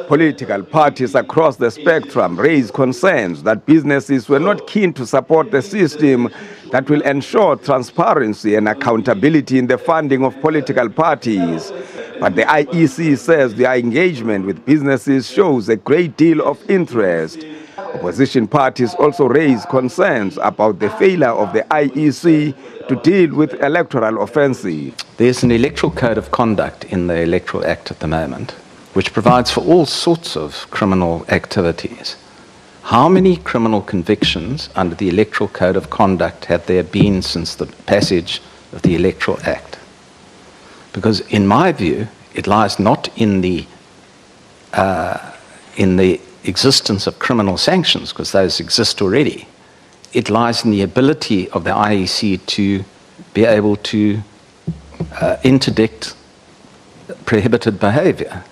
Political parties across the spectrum raise concerns that businesses were not keen to support the system that will ensure transparency and accountability in the funding of political parties. But the IEC says their engagement with businesses shows a great deal of interest. Opposition parties also raise concerns about the failure of the IEC to deal with electoral offences. There's an electoral code of conduct in the Electoral Act at the moment, which provides for all sorts of criminal activities. How many criminal convictions under the Electoral Code of Conduct have there been since the passage of the Electoral Act? Because in my view, it lies not in the existence of criminal sanctions, because those exist already. It lies in the ability of the IEC to be able to interdict prohibited behavior.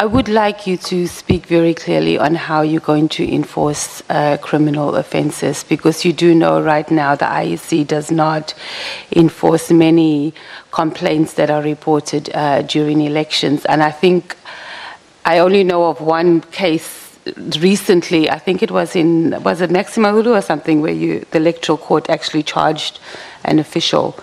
I would like you to speak very clearly on how you're going to enforce criminal offences, because you do know right now the IEC does not enforce many complaints that are reported during elections. And I think I only know of one case recently, I think it was it Maximahulu or something, where the Electoral Court actually charged an official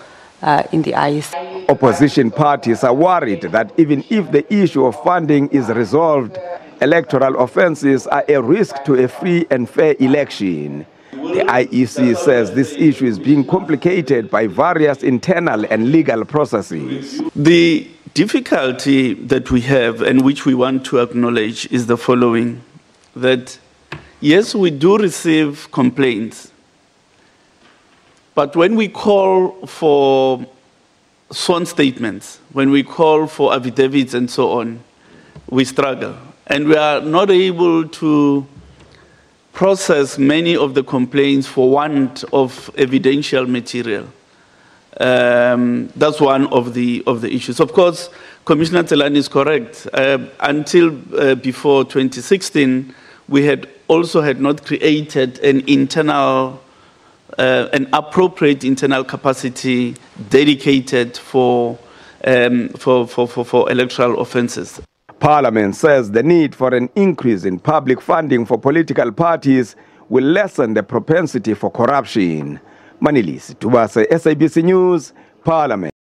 in the IEC. Opposition parties are worried that even if the issue of funding is resolved, electoral offences are a risk to a free and fair election. The IEC says this issue is being complicated by various internal and legal processes. The difficulty that we have, and which we want to acknowledge, is the following: that yes, we do receive complaints, but when we call for sworn statements, when we call for affidavits and so on, we struggle. And we are not able to process many of the complaints for want of evidential material. That's one of the issues. Of course, Commissioner Tselane is correct. Until before 2016, we had not created an appropriate internal capacity dedicated for electoral offences. Parliament says the need for an increase in public funding for political parties will lessen the propensity for corruption. Manilisi Tubase, SABC News, Parliament.